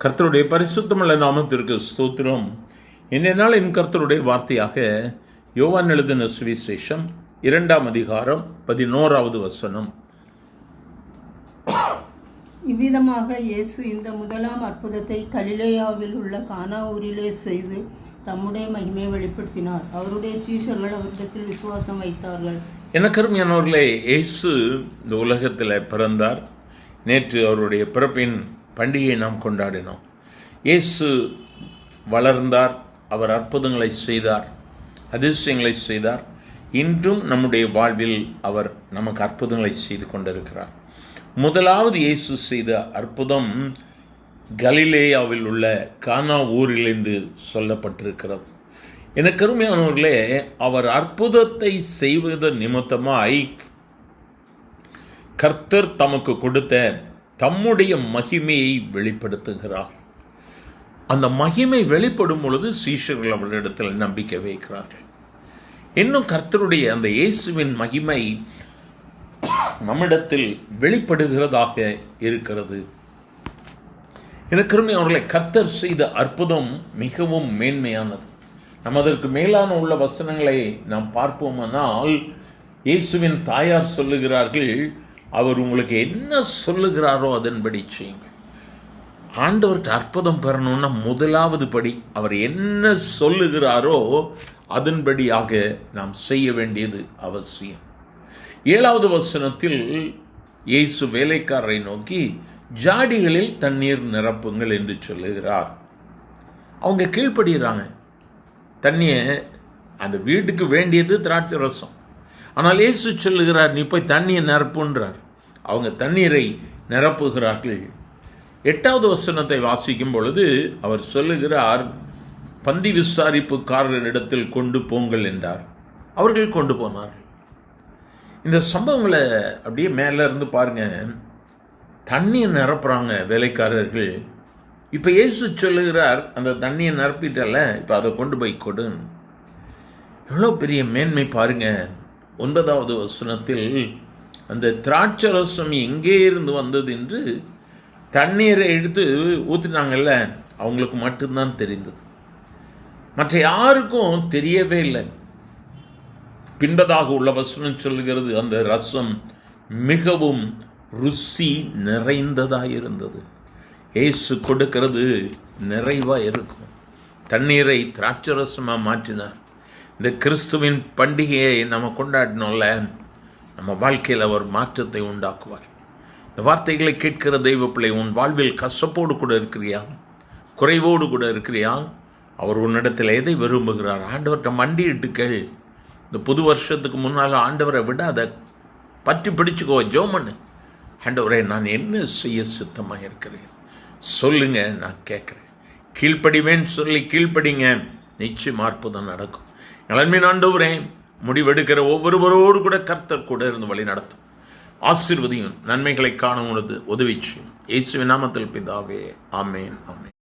கர்த்தருடைய பரிசுத்தமுள்ள நாமத்திற்கு ஸ்தோத்திரம். இன்றைய நாள் என் கர்த்தருடைய வார்த்தையாக யோவான் எழுதின சுவிசேஷம் 2ஆம் அதிகாரம் 11வது வசனம். இவ்விதமாக இயேசு இந்த முதலாம் அற்புதத்தை கலிலேயாவில் உள்ள கானா ஊரிலே செய்து தம்முடைய மகிமையை வெளிப்படுத்தினார். அவருடைய சீஷர்கள் அவரிடத்தில் விசுவாசம் வைத்தார்கள். எனக்கருமையானவர்களே, இயேசு இந்த உலகத்தில் பிறந்தார். நேற்று அவருடைய பிறப்பின் பண்டிகையை நாம் கொண்டாடினோம். இயேசு வளர்ந்தார், அவர் அற்புதங்களை செய்தார், அதிசயங்களை செய்தார். இன்றும் நம்முடைய வாழ்வில் அவர் நமக்கு அற்புதங்களை செய்து கொண்டிருக்கிறார். முதலாவது இயேசு செய்த அற்புதம் கலிலேயாவில் உள்ள கானா ஊரிலிருந்து சொல்லப்பட்டிருக்கிறது. எனக்கு அருமையானவர்களே, அவர் அற்புதத்தை செய்வதன் நிமித்தமாய் கர்த்தர் தமக்கு கொடுத்த தம்முடைய மகிமையை வெளிப்படுத்துகிறார். அந்த மகிமை வெளிப்படும் பொழுது சீஷர்கள் அவரிடத்தில் நம்பிக்கை வைக்கிறார்கள். இன்னும் கர்த்தருடைய அந்த இயேசுவின் மகிமை நம்மிடத்தில் வெளிப்படுகிறதாக இருக்கிறது. எனக்கு அவர்களை கர்த்தர் செய்த அற்புதம் மிகவும் மேன்மையானது. நம்ம அதற்கு மேலான உள்ள வசனங்களை நாம் பார்ப்போமானால், இயேசுவின் தாயார் சொல்லுகிறார்கள், அவர் உங்களுக்கு என்ன சொல்லுகிறாரோ அதன்படி செய்யுங்கள். ஆண்டவர்கிட்ட அற்புதம் பெறணும்னா முதலாவது படி அவர் என்ன சொல்லுகிறாரோ அதன்படியாக நாம் செய்ய வேண்டியது அவசியம். 7வது வசனத்தில் இயேசு வேலைக்காரரை நோக்கி ஜாடிகளில் தண்ணீர் நிரப்புங்கள் என்று சொல்லுகிறார். அவங்க கீழ்ப்படுகிறாங்க. தண்ணியை அந்த வீட்டுக்கு வேண்டியது திராட்சை ரசம். ஆனால் இயேசு சொல்லுகிறார், நீ போய் தண்ணியை நிரப்புன்றார். அவங்க தண்ணீரை நிரப்புகிறார்கள். 8வது வசனத்தை வாசிக்கும் பொழுது அவர் சொல்லுகிறார், பந்தி விசாரிப்புக்காரரிடத்தில் கொண்டு போங்கள் என்றார். அவர்கள் கொண்டு போனார்கள். இந்த சம்பவங்களை அப்படியே மேலே இருந்து பாருங்க. தண்ணியை நிரப்புறாங்க வேலைக்காரர்கள். இப்போ இயேசு சொல்லுகிறார், அந்த தண்ணியை நிரப்பிட்டல, இப்போ அதை கொண்டு போய் கொடு. எவ்வளோ பெரிய மேன்மை பாருங்க. 9வது வசனத்தில் அந்த திராட்சை ரசம் எங்கே இருந்து வந்தது என்று தண்ணீரை எடுத்து ஊற்றினாங்கல்ல, அவங்களுக்கு மட்டும்தான் தெரிந்தது, மற்ற யாருக்கும் தெரியவே இல்லை. பின்பதாக உள்ள வசனம் சொல்லுகிறது, அந்த ரசம் மிகவும் ருசி நிறைந்ததாக இருந்தது. இயேசு கொடுக்கிறது நிறைவாக இருக்கும். தண்ணீரை திராட்சை ரசமாக மாற்றினார். இந்த கிறிஸ்துவின் பண்டிகையை நம்ம கொண்டாடினோம்ல, நம்ம வாழ்க்கையில் ஒரு மாற்றத்தை உண்டாக்குவார். இந்த வார்த்தைகளை கேட்கிற தெய்வ பிள்ளை, உன் வாழ்வில் கசப்போடு கூட இருக்கிறியா, குறைவோடு கூட இருக்கிறியா? அவர் உன்னிடத்தில் எதை விரும்புகிறார்? ஆண்டவர்கிட்ட மண்டியிட்டு கேள். இந்த புது வருஷத்துக்கு முன்னால் ஆண்டவரை விட அதை பற்றி பிடிச்சுக்கோ, ஜெபம் பண்ணு. ஆண்டவரே, நான் என்ன செய்ய சித்தமாக இருக்கிறேன் சொல்லுங்க, நான் கேட்குறேன். கீழ்ப்படிவேன்னு சொல்லி கீழ்ப்படிங்க, நிச்சயம் அற்புதம் நடக்கும். நலன்மீன் ஆண்டவரே, முடிவெடுக்கிற ஒவ்வொருவரோடு கூட கர்த்தர் கூட இருந்து வழி நடத்தும். ஆசீர்வதியும் நன்மைகளை காண உனது உதவி செய்யும். இயேசுவின் நாமத்தில் பிதாவே, ஆமேன், ஆமேன்.